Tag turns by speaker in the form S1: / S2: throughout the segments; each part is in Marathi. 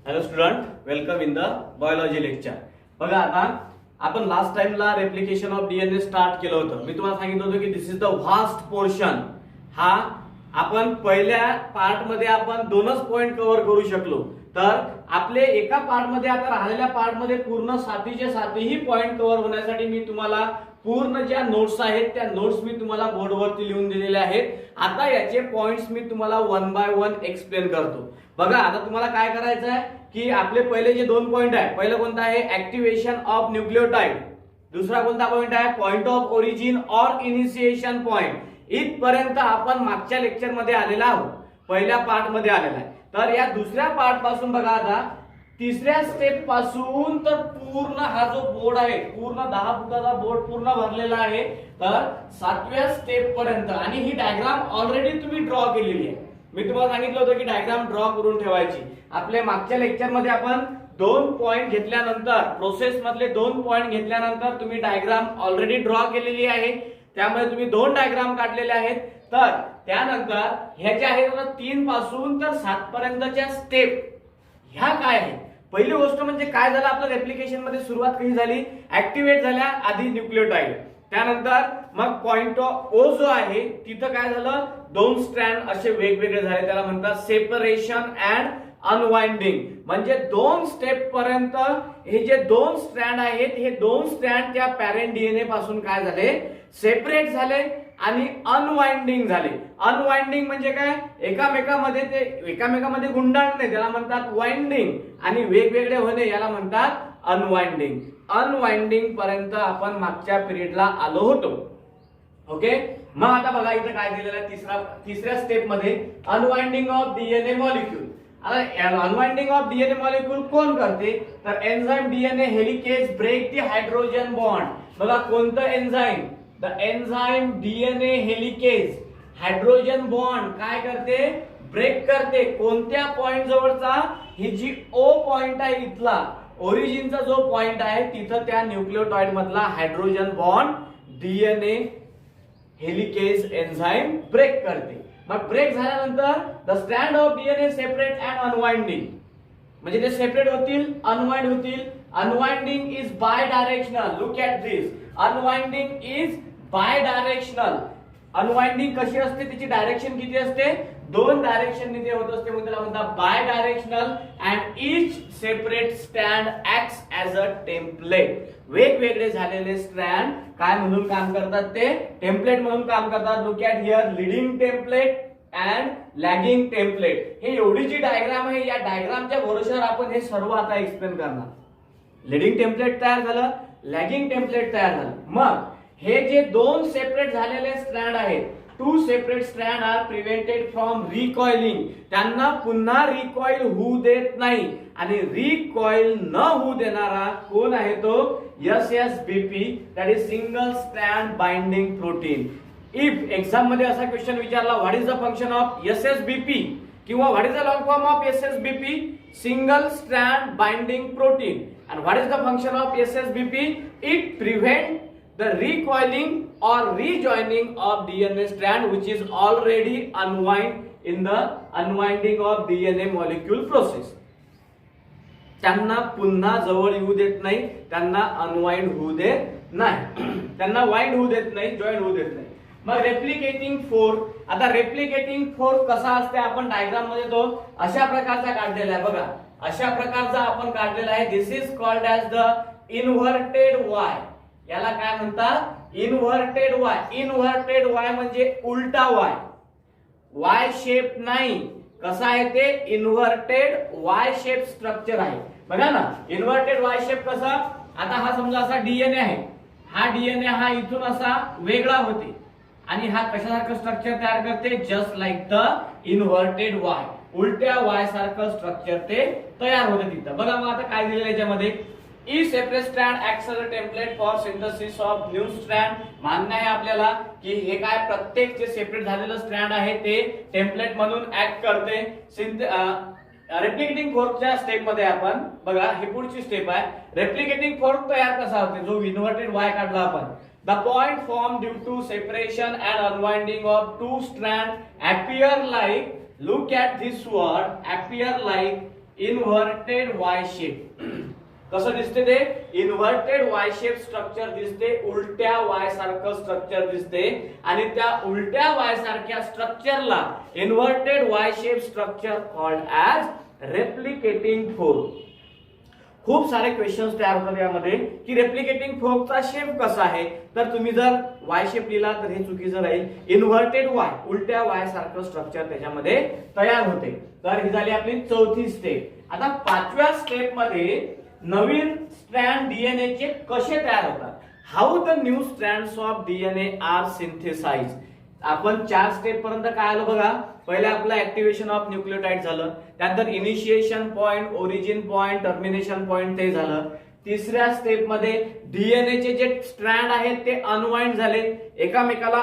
S1: Hello student, welcome in the biology lecture. बघा, आता आपण लास्ट टाइमला रेप्लिकेशन ऑफ डीएनए स्टार्ट केलं होतं. मी तुम्हाला सांगितलं होतं की दिस इज द व्हास्ट पोर्शन. हा आपण पहिल्या पार्ट मध्ये आपण 2च पॉइंट कव्हर करू शकलो. तर आपले एका पार्ट मध्ये आता राहिलेल्या पार्ट मध्ये पूर्ण 7चे पॉइंट कव्हर होण्यासाठी मी तुम्हाला पूर्ण ज्या नोट्स आहेत त्या नोट्स मी तुम्हाला बोर्डवरती लिहून दिलेल्या आहेत. आता याचे पॉइंट्स मी तुम्हाला 1 बाय 1 एक्सप्लेन करतो. बघा, आता तुम्हाला काय करायचं आहे की आपले पहिले जे 2 पॉइंट आहे, पहिलं कोणतं आहे ऍक्टिव्हेशन ऑफ न्यूक्लियोटाइड, दुसरा कोणता पॉइंट आहे point of origin or initiation point. इथपर्यंत आपण मागच्या लेक्चर मध्ये आलेला आहोत, पहिल्या पार्ट मध्ये आलेला आहे. तर या दुसऱ्या पार्ट पासून बघा, आता तिसऱ्या स्टेप पासून तर पूर्ण हा जो बोर्ड आहे, पूर्ण 10 फुटाचा बोर्ड पूर्ण भरलेला आहे. तर 7व्या स्टेप पर्यंत, आणि ही डायग्राम ऑलरेडी तुम्ही ड्रॉ केलेली आहे. मी तुम्हाला सांगितलं होतं की डायग्राम ड्रॉ करून ठेवायची. आपल्या मागच्या लेक्चर मध्ये आपण 2 पॉइंट घेतल्यानंतर, प्रोसेस मधले 2 पॉइंट घेतल्यानंतर तुम्ही डायग्राम ऑलरेडी ड्रॉ केलेली आहे. त्यामुळे तुम्ही 2 डायग्राम काढलेले आहेत. तर त्यानंतर ह्याच्या आहेत 3 पासून तर 7 पर्यंतच्या स्टेप ह्या काय आहे. पहिली गोष्ट म्हणजे काय झालं, आपलं रेप्लिकेशन मध्ये सुरुवात कशी झाली, ऍक्टिव्हेट झाल्या आधी न्यूक्लियोटाइड, त्यानंतर मग पॉइंट ऑफ ओ जो आहे तिथं काय झालं, 2 स्ट्रँड असे वेगवेगळे झाले. त्याला म्हणतात सेपरेशन अँड अनवाइंडिंग. म्हणजे 2 स्टेप पर्यंत हे जे 2 स्ट्रँड आहेत, हे 2 स्ट्रँड त्या पॅरेंट डीएनए पासून काय झाले, सेपरेट झाले आणि अनवाइंडिंग झाले. अनवाइंडिंग म्हणजे काय, एकामेकामध्ये गुंडाळणे त्याला म्हणतात वाइंडिंग, आणि वेगवेगळे होणे याला म्हणतात अनवाइंडिंग. अनवाइंडिंग पर्यंत आपण मागच्या पिरियडला आलो होतो. ओके, मग आता बघा इथं काय दिलेलं आहे, तिसऱ्या स्टेप मध्ये अनवाइंडिंग ऑफ डीएनए मॉलिक्यूल. आता अनवाइंडिंग ऑफ डीएनए मॉलिक्यूल कोण करते, तर enzyme DNA helicase break the hydrogen bond. बघा कोणतं enzyme, the enzyme DNA helicase hydrogen bond काय करते, ब्रेक करते. कोणत्या पॉइंट जवळचा, ही जी ओ पॉइंट आहे इथला ओरिजिनचा जो पॉइंट आहे तिथं त्या न्यूक्लियोटाइड मधला hydrogen bond DNA helicase enzyme break करते. मग ब्रेक झाल्यानंतर the strand of DNA separate and unwinding, म्हणजे ते सेपरेट होतील, अनवाइंड होतील. Unwinding is bidirectional. Look at this, unwinding is bidirectional. Unwinding कशी असते, तिची डायरेक्शन किती असते, 2 डायरेक्शन मध्ये होत असते, म्हणून त्याला म्हणतात bidirectional. And each separate strand acts as a template. वेगवेगळे झालेले स्ट्रँड काय म्हणून काम करतात, ते टेम्पलेट म्हणून काम करतात. Look at here, leading template and lagging template. हे एवढी जी डायग्राम आहे, या डायग्रामच्या भरोश्यावर आपण हे सर्व आता एक्सप्लेन करणार. लीडिंग टेम्पलेट तयार झालं, लॅगिंग टेम्पलेट तयार झालं. मग हे जे 2 सेपरेट झालेले स्ट्रँड आहेत, 2 separate strand are prevented from recoiling. त्यांना पुन्हा रिकॉइल होऊ देत नाही. आणि रिकॉइल न होऊ देणारा कोण आहे, तो SSBP, that is single strand binding protein. If exam मध्ये असा क्वेश्चन विचारला, what is the function of SSBP किंवा what is the long form of SSBP, single strand binding protein. and what is the function of SSBP? It prevent the recoiling or rejoining of DNA strand which is already unwind in the unwinding of DNA molecule process. त्यांना पुन्हा जवळ येऊ देत नाही, त्यांना अनवाइंड होऊ देत नाही, त्यांना वाइंड होऊ देत नाही, जॉईन होऊ देत नाही. मग रेप्लिकेटिंग फोर्क. आता रेप्लिकेटिंग फोर्क कसा असते, आपण डायग्राम मध्ये तो अशा प्रकारचा काढलेला आहे. बघा, अशा प्रकारचा आपण काढलेला आहे. This is called as the inverted Y. याला काय म्हणतात, इन्व्हर्टेड वाय. इन्व्हर्टेड वाय म्हणजे उलटा वाय, वाय शेप नाही. कसा आहे ते, इन्व्हर्टेड वाय शेप स्ट्रक्चर आहे. बघा ना, इन्व्हर्टेड वाय शेप कसा, आता हा समजा असा डीएनए आहे, हा डीएनए हा इथून असा वेगळा होते आणि हा कशासारखं स्ट्रक्चर तयार करते, just like the inverted Y. उलट्या वाय सारखं स्ट्रक्चर ते तयार होते तिथं. बघा मग आता काय दिलेलं याच्यामध्ये, E separate strand acts as a template for synthesis of new strand. मान्य आहे आपल्याला की हे काय, प्रत्येक जे सेपरेट झालेलं स्ट्रँड आहे ते टेम्पलेट म्हणून ऍक्ट करते. रेप्लिकेटिंग फोर्कच्या स्टेप मध्ये आपण बघा, ही पुढची स्टेप आहे. रेप्लिकेटिंग फोर्क तयार कसा होते, जो इन्व्हर्टेड वाय काढला आपण. The point form due to separation and unwinding of 2 strand appear like, look at this word, appear like inverted Y shape. कसं दिसते ते? इन्व्हर्टेड वाय शेप स्ट्रक्चर दिसते, उलट्या वाय सारखं स्ट्रक्चर दिसते आणि त्या उलट्या वाय सारख्या स्ट्रक्चरला inverted Y shape structure called as replicating fork. खूप सारे क्वेश्चन्स तयार होतात यामध्ये की रेप्लिकेटिंग फोर्कचा शेप कसा आहे, तर तुम्ही जर वाय शेप लिहिला तर हे चुकीचं राहील. इन्व्हर्टेड वाय, उलट्या वाय सारखं स्ट्रक्चर त्याच्यामध्ये तयार होते. तर ही झाली आपली चौथी स्टेप. आता पाचव्या स्टेप मध्ये नवीन स्ट्रँड डीएनए चे कसे तयार होतात, how the new strands of DNA are synthesize. आपण 4 स्टेप पर्यंत काय आलो बघा. पहिले आपलं ऍक्टिव्हेशन ऑफ न्यूक्लियोटाइड झालं, त्यानंतर initiation point, origin point, termination point ते झालं. तिसऱ्या स्टेप मध्ये डीएनए चे जे स्ट्रँड आहेत ते अनवाइंड झाले, एकामेकाला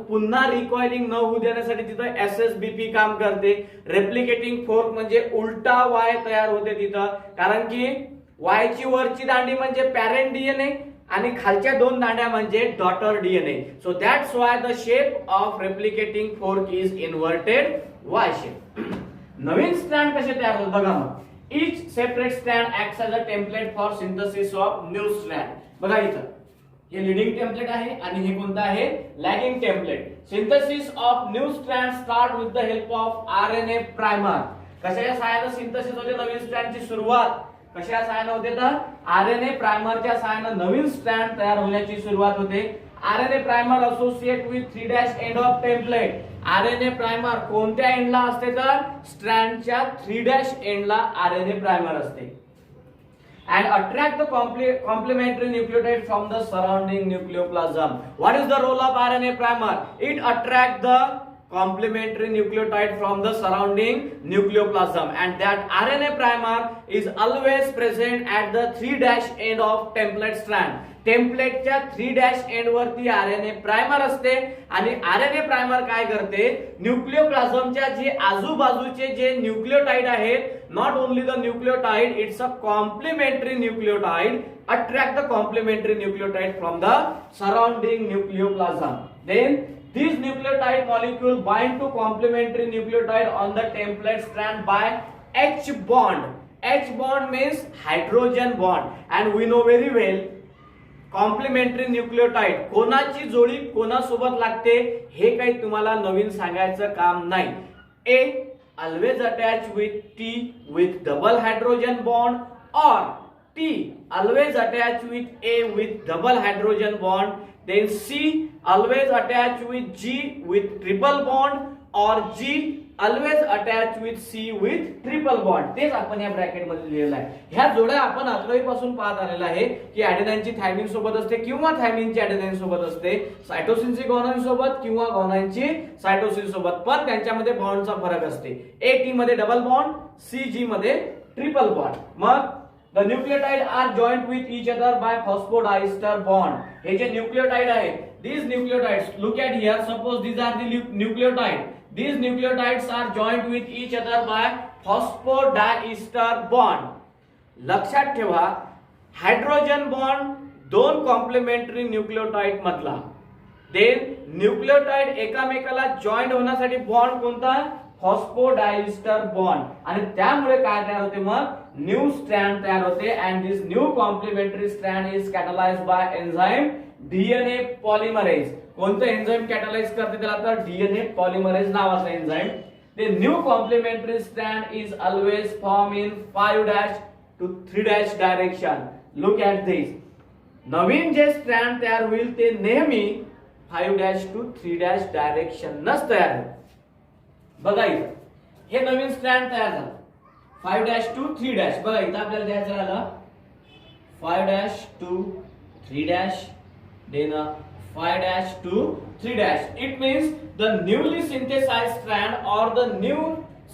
S1: पुन्हा रिकॉइलिंग न होऊ देण्यासाठी तिथं एसएसबीपी काम करते. रेप्लिकेटिंग फोर्क म्हणजे उलटा वाय तयार होते तिथं, कारण की वाय ची वरची दांडी म्हणजे पॅरेंट डीएनए आणि खालच्या 2 दांड्या म्हणजे daughter DNA. So that's why the shape of replicating fork is inverted Y shape. Naveen strand कसे तयार होतात बघा. मग each separate strand acts as a template for synthesis of new strand. बघा इथं हे लीडिंग टेम्पलेट आहे आणि हे कोणतं आहे? Lagging template. Synthesis of new strand start with the help of RNA primer. कशाच्या सहाय्याने सिंथेसिस होते नवीन स्ट्रँडची सुरुवात? कशा सहाय्याने होते तर आरएनए प्रायमरच्या सहाय्याने नवीन स्ट्रँड तयार होण्याची सुरुवात होते. RNA primer associate with 3' end of template. RNA primer कोणत्या एंडला असते तर स्ट्रँडच्या 3' एंडला आरएनए प्रायमर असते. and attract the complementary nucleotide from the surrounding nucleoplasm. What is the role of RNA primer? It attract the complementary nucleotide from the surrounding nucleoplasm, and that RNA primer is always present at the 3' end of template strand. टेम्पलेटच्या 3' end वरती आरएनए प्रायमर असते आणि आरएनए प्रायमर काय करते? न्यूक्लियोप्लाझमच्या जे आजूबाजूचे जे न्यूक्लियोटाइड आहेत, not only the nucleotide, it's a complementary nucleotide, attract the complementary nucleotide from the surrounding nucleoplasm. Then these nucleotide molecule bind to complementary nucleotide on the template strand by H bond. H bond means hydrogen bond, and we know very well complementary nucleotide कोणाची जोडी कोणासोबत लागते हे काही तुम्हाला नवीन सांगायचं काम नाही. A always attach with T with double hydrogen bond, और T always attach with A with double hydrogen bond. Then C always attach with G with triple bond, और G always attach with C with triple bond. तेच आपण या ब्रॅकेट मध्ये लिहिलेलं आहे. ह्या जोड्या आपण 11वी पासून पाहत आलेला आहे की ॲडेनाइनची थायमिन सोबत असते किंवा थायमिनची ॲडेनाइन सोबत असते, सायटोसिनची गॉनाइन सोबत किंवा गॉनाइनची सायटोसिन सोबत, पण त्यांच्यामध्ये बॉन्डचा फरक असते. ए टी मध्ये डबल बॉन्ड, सी जी मध्ये ट्रिपल बॉन्ड. मग the nucleotide are joined with each other by phosphodiester bond. हे जे न्यूक्लियोटाइड आहेत, these nucleotides, look at here, suppose these are the nucleotide. These nucleotides are joined with each other by phosphodiester bond. लक्षात ठेवा, हायड्रोजन बॉन्ड 2 कॉम्प्लिमेंटरी न्यूक्लियोटाइड मधला. देन न्यूक्लियोटाइड एकामेकाला जॉईंट होण्यासाठी बॉन्ड कोणता? फॉस्फोडायस्टर बॉन्ड. आणि त्यामुळे काय तयार होते? मग न्यू स्ट्रँड तयार होते. And this new complementary strand is catalysed by enzyme DNA polymerase. कोणतं एन्झाइम कॅटलाइज करते त्याला? तर डीएनए पॉलिमरेज नावाचं enzyme. The new complementary strand is always form in 5' to 3' direction. Look at this. नवीन जे स्ट्रँड तयार होईल ते नेहमी 5' to 3' डायरेक्शनच तयार होईल. बघा इथं हे नवीन स्ट्रँड तयार झालं 5' to 3'. बघा इथं आपल्याला द्यायचं राहिलं 5' to 3', then 5' to 3'. It means the newly synthesized strand or the new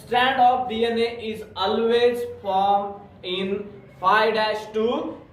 S1: strand of DNA is always formed in 5' to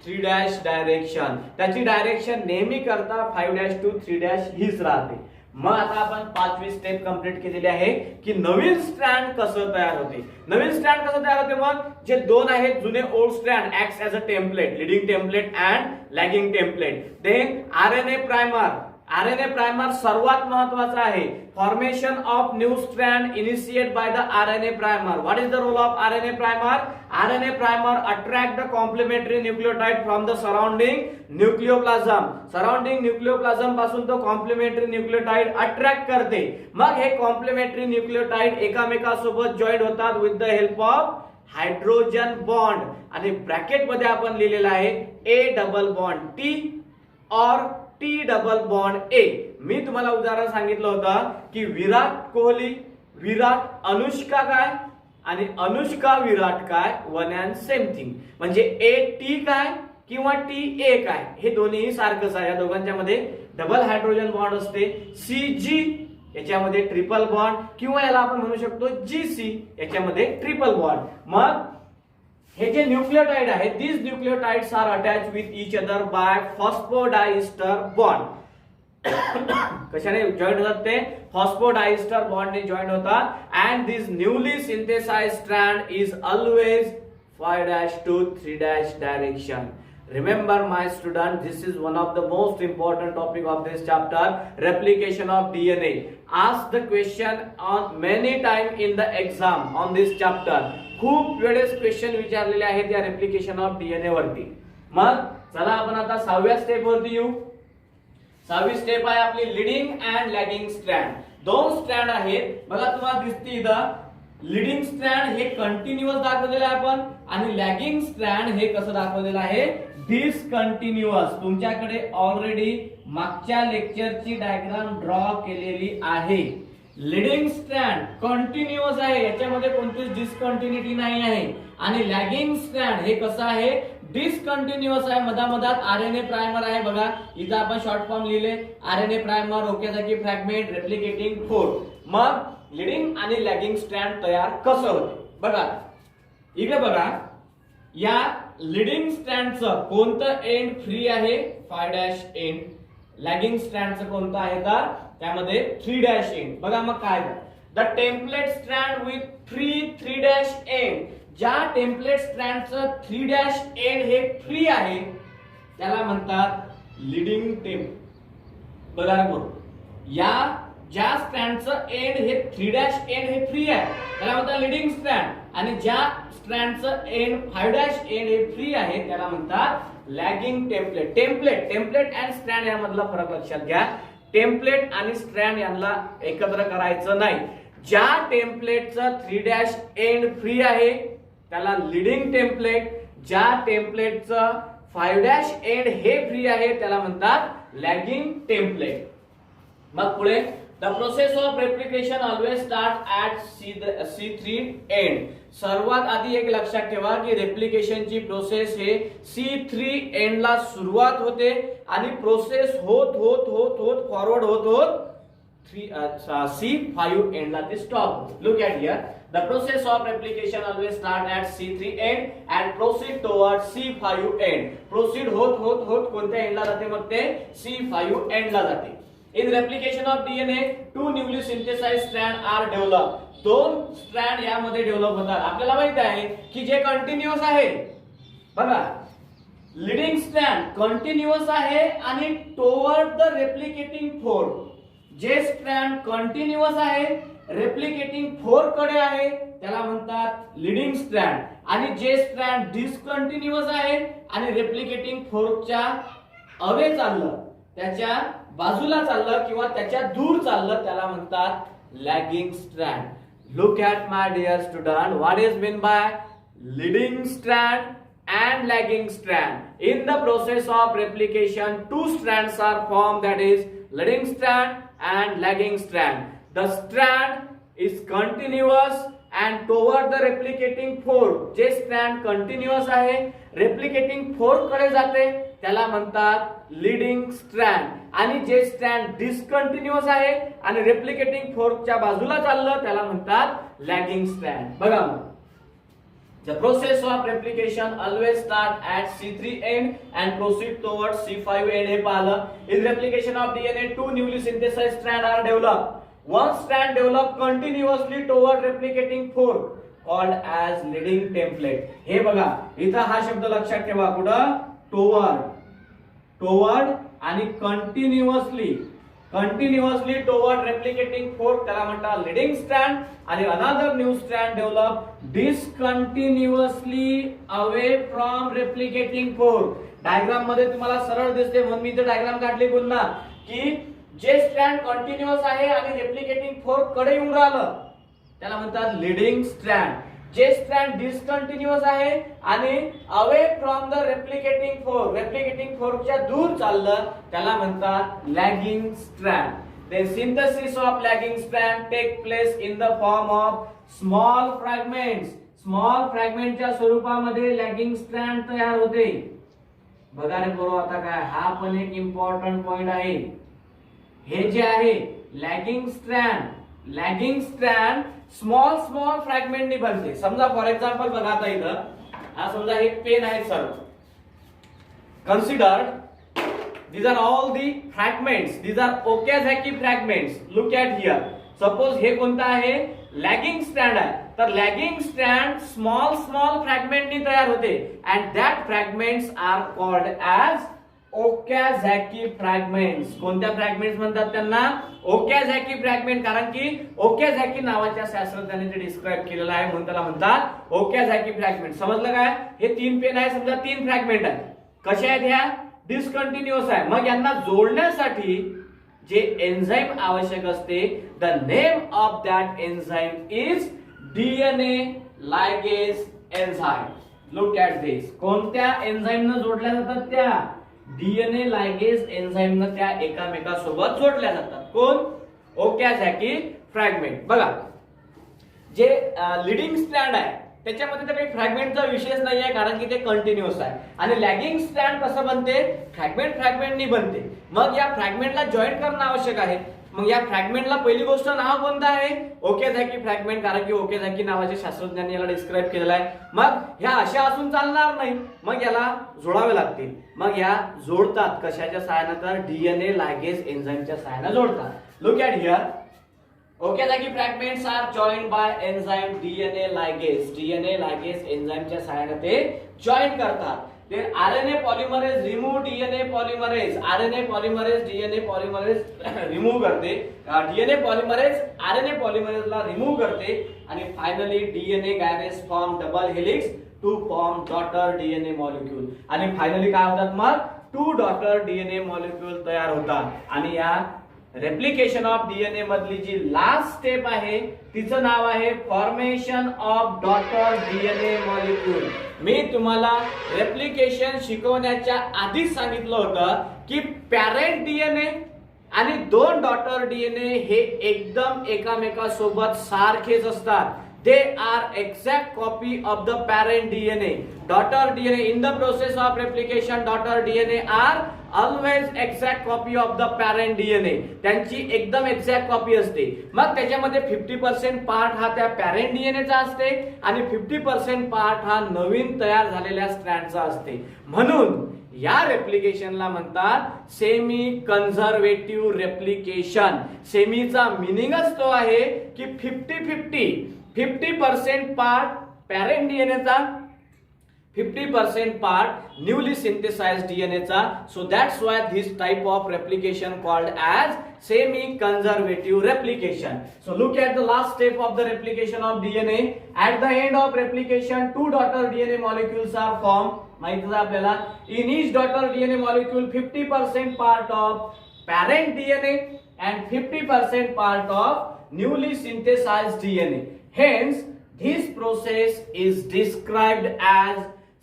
S1: 3' direction. त्याची डायरेक्शन नेहमी करता 5' to 3' हीच राहते. मग आता आपण 5वी स्टेप कंप्लीट केलेली आहे की नवीन स्ट्रँड कसं तयार होते. नवीन स्ट्रँड कसं तयार होते? मग जे 2 आहेत जुने old strand acts as a template, leading template and lagging template. Then RNA primer RNA primer सर्वात महत्वाचा आहे. Formation of new strand initiate by the RNA primer. What is the role of RNA primer? RNA primer attract the complementary nucleotide from the surrounding nucleoplasm. Surrounding nucleoplasm पासून तो कॉम्प्लिमेंटरी न्यूक्लियोटाइड अट्रॅक्ट करते. मग हे कॉम्प्लिमेंटरी न्यूक्लियोटाइड एकामेकासोबत जॉईंट होतात with the help of hydrogen bond. आणि ब्रॅकेट मध्ये आपण लिहिलेला आहे ए डबल बॉन्ड टी और टी डबल बॉन्ड ए. मी तुम्हाला उदाहरण सांगितलं होतं की विराट कोहली, विराट अनुष्का काय आणि अनुष्का विराट काय, वन अँड सेम थिंग. म्हणजे ए टी काय किंवा टी ए काय हे दोन्ही सारखंच आहे. या दोघांच्या मध्ये डबल हायड्रोजन बॉन्ड असते. सी जी याच्यामध्ये ट्रिपल बॉन्ड किंवा याला आपण म्हणू शकतो जी सी याच्यामध्ये ट्रिपल बॉन्ड. मग हे जे न्यूक्लियोटाइड आहे, these nucleotides are attach with each other by phosphodiester bond. कशाने जॉईंट होतात ते? फॉस्फोडायस्टर बॉन्डने जॉईंट होतात. And this newly synthesised strand is always 5' to 3' direction. Remember my student, this is one of the most important topic of this chapter, replication of DNA. Ask the question on many time in the exam on this chapter. खूप वेळेस क्वेश्चन विचारलेले आहेत या रेप्लिकेशन ऑफ डीएनए वरती. मग चला आपण आता 6व्या स्टेप वरती येऊ. 6वी स्टेप आहे आपली लीडिंग अँड लॅगिंग स्ट्रँड. दोन स्ट्रँड आहेत बघा, तुम्हाला दिसते इथं. लीडिंग स्ट्रँड हे कंटिन्युअस दाखवलेलं आहे आपण आणि लॅगिंग स्ट्रँड हे कसं दाखवलेलं आहे? डिसकंटिन्युअस. तुमच्याकडे ऑलरेडी मागच्या लेक्चरची डायग्राम ड्रॉ केलेली आहे. लीडिंग स्ट्रँड कंटिन्युअस आहे, याच्यामध्ये कोणतीच डिसकंटिन्युटी नाही आहे. आणि लॅगिंग स्ट्रँड हे कसं आहे? डिसकंटिन्युअस आहे. मधामधात आरएनए प्रायमर आहे. बघा इथं आपण शॉर्ट फॉर्म लिहिले RNA primer, Okazaki fragment, replicating force. मग लीडिंग आणि लॅगिंग स्ट्रँड तयार कसं होते बघा. इकडे बघा, या लीडिंग स्ट्रँडचं कोणतं एंड फ्री आहे? 5' एंड. लॅगिंग स्ट्रँडचं कोणतं आहे तर त्यामध्ये 3' एंड. बघा मग काय the template strand with free 3' end. ज्या टेम्पलेट स्ट्रँडचं 3' एंड हे फ्री आहे त्याला म्हणतात लीडिंग टेम्प. बघा बरोबर, या ज्या स्ट्रँडचं एंड हे 3' एंड हे फ्री आहे त्याला म्हणतात लीडिंग स्ट्रँड. आणि ज्या स्ट्रँडचं एंड 5' एंड हे फ्री आहे त्याला म्हणतात lagging template. Template and strand यामधला फरक लक्षात घ्या. टेम्पलेट आणि स्ट्रँड यांना एकत्र करायचं नाही. ज्या टेम्पलेटचं 3' एंड फ्री आहे त्याला लीडिंग टेम्पलेट. ज्या टेम्पलेटचं 5' एंड हे फ्री आहे त्याला म्हणतात लॅगिंग टेम्पलेट. मग पुढे the process of replication always start at C3 end. सर्वात आधी एक लक्षात ठेवा की रेप्लिकेशनची प्रोसेस हे C3 एंडला सुरुवात होते आणि प्रोसेस होत होत होत होत फॉरवर्ड होत होत C5 एंडला ते stop. Look at here. The process of replication always start at C3 end and proceed towards C5 end. Proceed होत होत होत कोणत्या एंडला जाते? मग ते C5 एंडला जाते. In replication of DNA, two newly synthesized strands are developed. दोन स्ट्रँड यामध्ये डेव्हलप होतात. आपल्याला माहित आहे की जे कंटिन्युअस आहे बघा, लीडिंग स्ट्रँड कंटिन्युअस आहे आणि टुवर्ड द रेप्लिकेटिंग फोर्स. जे स्ट्रँड कंटिन्युअस आहे रेप्लिकेटिंग फोर्स कडे आहे त्याला म्हणतात लीडिंग स्ट्रँड. आणि जे स्ट्रँड डिसकंटिन्युअस आहे आणि रेप्लिकेटिंग फोर्सच्या अवे चाललं, त्याच्या बाजूला चाललं किंवा त्याच्या दूर चाललं त्याला म्हणतात lagging strand. Look at my dear student, what is meant by leading strand and lagging strand? In the process of replication, two strands are formed, that is leading strand and lagging strand. The strand is continuous and toward the replicating force. जे strand continuous आहे replicating force कडे जाते त्याला म्हणतात leading strand. आणि जे स्ट्रँड डिसकंटिन्युअस आहे आणि रेप्लिकेटिंग फोर्सच्या बाजूला चाललं त्याला म्हणतात लॅगिंग स्ट्रँड. बघा मग the process of replication always start at C3 end and proceed towards C5 end. हे पाहिलं. In replication of DNA, two newly synthesized strands are developed. One strand developed continuously toward replicating force called as leading template. हे बघा इथं हा शब्द लक्षात ठेवा. कुठं? toward आणि continuously. Continuously toward replicating fork त्याला म्हणतात लीडिंग स्ट्रँड, आणि another new strand develop discontinuously away from replicating fork. Diagram मध्ये तुम्हाला सरळ दिसते म्हणून मी इथे डायग्राम काढली पुन्हा की जे स्ट्रँड कंटिन्युअस आहे आणि रेप्लिकेटिंग फोर्क कडे येऊन राहिलं त्याला म्हणतात लीडिंग स्ट्रँड. जे स्ट्रँड डिसकंटिन्युअस आहे आणि away from the replicating fork, replicating फोर्कच्या दूर चाललं त्याला म्हणतात lagging strand. The synthesis of lagging strand take place in the form of small fragments. Small fragmentच्या स्वरूपामध्ये लॅगिंग स्ट्रँड तयार होते. बघा रे पोरो आता काय, हा पण एक इम्पॉर्टंट पॉइंट आहे. हे जे आहे लॅगिंग स्ट्रँड स्मॉल फ्रॅगमेंटनी बनते. समजा फॉर एक्झाम्पल बघा आता इथं हा समजा एक पेन आहे sir, consider these are all the fragments, these are Okazaki fragments. Look at here, suppose हे कोणता आहे लॅगिंग स्ट्रँड आहे, तर लॅगिंग स्ट्रँड स्मॉल फ्रॅगमेंटनी तयार होते and that fragments are called as Okazaki fragments. कोणत्या फ्रॅगमेंट्स म्हणतात त्यांना Okazaki फ्रॅगमेंट, कारण की Okazaki नावाच्या शास्त्रज्ञाने ते डिस्क्राइब केलेलं आहे म्हणून त्याला म्हणतात Okazaki फ्रॅगमेंट. समजलं काय? हे तीन पेन आहे, समजा तीन फ्रॅगमेंट आहे. कशा आहेत ह्या? डिसकंटिन्युअस आहे. मग यांना जोडण्यासाठी जे एन्झाइम आवश्यक असते, the name of that enzyme is DNA ligase enzyme. Look at this. कोणत्या एन्झाइमनं जोडल्या जातात? त्या डीएनए लायगेज एन्झाइमनं त्या एकामेकासोबत जोडल्या जातात. कोण? ओकॅझॅकी फ्रॅगमेंट. बघा जे लीडिंग स्ट्रँड आहे त्याच्यामध्ये तर काही फ्रॅगमेंटचा विषयच नाही आहे, कारण की ते कंटिन्युअस आहे. आणि लॅगिंग स्ट्रँड कसं बनते? फ्रॅगमेंटनी बनते. मग या फ्रॅगमेंटला जॉईन करणं आवश्यक आहे. मग या फ्रॅगमेंटला पहिली गोष्ट नाव कोणतं आहे? ओकेझॅकी फ्रॅगमेंट, कारण की ओकेझॅकी नावाचे शास्त्रज्ञांनी याला डिस्क्राइब केलेलं आहे. मग ह्या अशा असून चालणार नाही, मग याला जोडावे लागतील. मग या जोडतात कशाच्या सहाय्याने? तर डीएनए लायगेज एन्झाइमच्या सहाय्याने जोडतात. Look at here, Okazaki fragments are joined by enzyme DNA ligase. DNA ligase enzymeच्या सहाय्याने ते जॉइन करतात. ते RNA polymerase remove DNA polymerase. RNA polymerase DNA polymerase remove करते. DNA polymerase RNA polymerase ला remove करते आणि finally DNA gyrase form double helix to form daughter DNA molecule. आणि finally काय होतात? मग 2 daughter DNA molecule तयार होतात. आणि या रेप्लिकेशन ऑफ डीएनए मधली जी लास्ट स्टेप आहे तिचं नाव आहे formation of daughter DNA molecule. मी तुम्हाला रेप्लिकेशन शिकवण्याच्या आधीच सांगितलं होतं की पॅरेंट डीएनए आणि 2 डॉटर डीएनए हे एकदम एकामेकासोबत सारखेच असतात. They are exact copy of the parent DNA. Daughter DNA in the process of replication, daughter DNA are always exact copy of the parent DNA. त्यांची एकदम एक्झॅक्ट कॉपी असते. मग त्याच्यामध्ये 50% पार्ट हा त्या पॅरेंट डीएनएचा असते आणि 50% पार्ट हा नवीन तयार झालेल्या स्ट्रँडचा असते. म्हणून या रेप्लिकेशनला म्हणतात सेमी कन्झर्वेटिव्ह रेप्लिकेशन. सेमीचा मिनिंगच तो आहे की 50% पार्ट पॅरेंट डीएनएचा, 50% पार्ट न्यूली सिंथेसाइज्ड डीएनएचा. So that's why this type of replication called as semi conservative replication. So look at the last step of the replication of DNA. At the end of replication 2 daughter DNA molecules are form. माहिती आहे आपल्याला. In each daughter DNA molecule 50% part of parent DNA and 50% part of newly synthesized DNA. Hence, this process is described as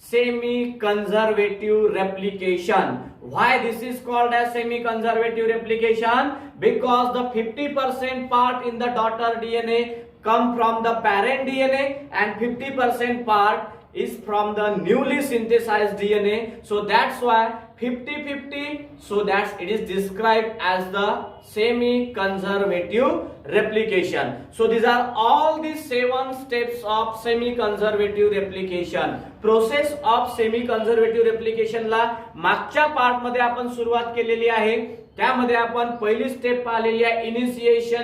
S1: semi-conservative replication. Why this is called as semi-conservative replication? Because the 50% part in the daughter DNA come from the parent DNA and 50% part is from the newly synthesized DNA. So that's why 50-50. So that's it is described as the semi-conservative replication. So these are all the 7 steps of semi-conservative replication. Process of semi-conservative replication ला मागच्या पार्ट मध्ये आपण सुरुवात केलेली आहे. त्यामध्ये आपण पहिली स्टेप पाहिलेली आहे इनिशिएशन,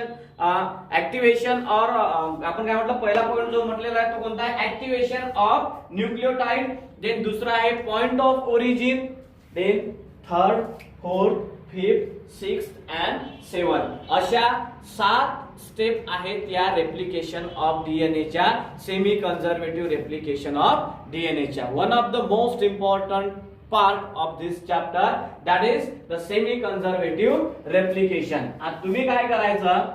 S1: ऍक्टिव्हेशन और आपण काय म्हटलं पहिला पॉइंट जो म्हटलेला आहे तो कोणता आहे? Activation of nucleotide. देन दुसरा आहे point of origin. Then third, fourth, 5th, 6th and 7th अशा 7 स्टेप आहेत या रेप्लिकेशन ऑफ डीएनएच्या, सेमी कन्झर्वेटिव्ह रेप्लिकेशन ऑफ डीएनएच्या. One of the most important part of this chapter, that is the semi conservative replication. आता तुम्ही काय करायचं,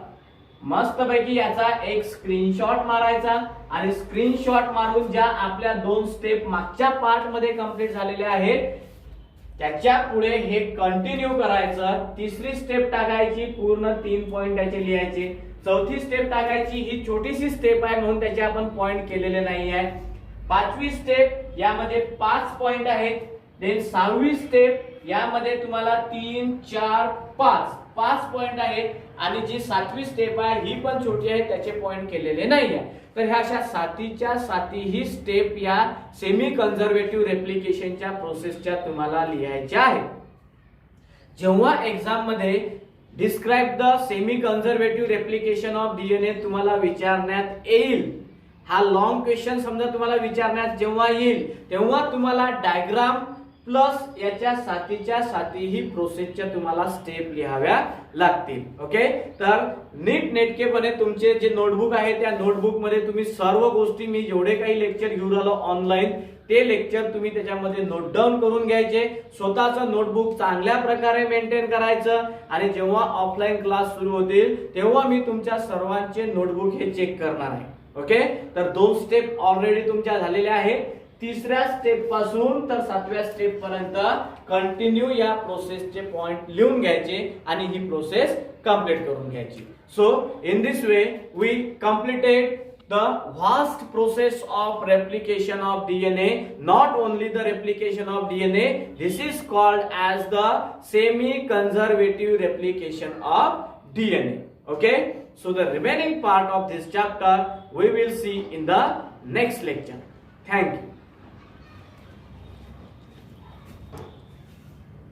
S1: मस्तपैकी याचा एक स्क्रीनशॉट मारायचा आणि स्क्रीनशॉट मारून ज्या आपल्या 2 स्टेप मागच्या पार्ट मध्ये कंप्लीट झालेल्या आहेत त्याच्या पुढे हे कंटिन्यू करायचं. 3री स्टेप टाकायची, पूर्ण 3 पॉइंट त्याचे लिहायचे. 4थी स्टेप टाकायची, ही छोटीशी स्टेप आहे म्हणून त्याचे आपण पॉइंट केलेले नाही आहे. 5वी स्टेप यामध्ये 5 पॉइंट आहेत. देन 6वी स्टेप यामध्ये तुम्हाला 3, 4, 5 पॉइंट आहेत आणि जी 7वी स्टेप आहे ही पण छोटी आहे, त्याचे पॉइंट केलेले नाही आहे. तर ह्या अशा 7च्या 7ही स्टेप या सेमी कन्झर्वेटिव्ह रेप्लिकेशनच्या प्रोसेसच्या तुम्हाला लिहायच्या आहेत. जेव्हा एक्झाम मध्ये describe the semi conservative replication of DNA तुम्हाला विचारण्यात येईल, हा लॉंग क्वेश्चन समजा तुम्हाला विचारण्यात जेव्हा येईल तेव्हा तुम्हाला डायग्राम प्लस याच्या 7च्या 7ही प्रोसेसच्या तुम्हाला स्टेप लिहाव्या लागतील. ओके, तर नेटकेपणे तुमचे जे नोटबुक आहे त्या नोटबुक मध्ये तुम्ही सर्व गोष्टी, मी जेवढे काही लेक्चर घेऊन राहिलो ऑनलाईन ते लेक्चर तुम्ही त्याच्यामध्ये नोट डाऊन करून घ्यायचे. स्वतःचं नोटबुक चांगल्या प्रकारे मेंटेन करायचं आणि जेव्हा ऑफलाईन क्लास सुरू होतील तेव्हा मी तुमच्या सर्वांचे नोटबुक हे चेक करणार आहे. ओके, तर 2 स्टेप ऑलरेडी तुमच्या झालेल्या आहेत. 3ऱ्या स्टेप पासून तर 7व्या स्टेप पर्यंत कंटिन्यू या प्रोसेसचे पॉइंट लिहून घ्यायचे आणि ही प्रोसेस कंप्लीट करून घ्यायची. So in this way we completed the vast process of replication of DNA. Not only the replication of DNA, this is called as the semi conservative replication of DNA. Okay, so the remaining part of this chapter we will see in the next lecture. Thank you.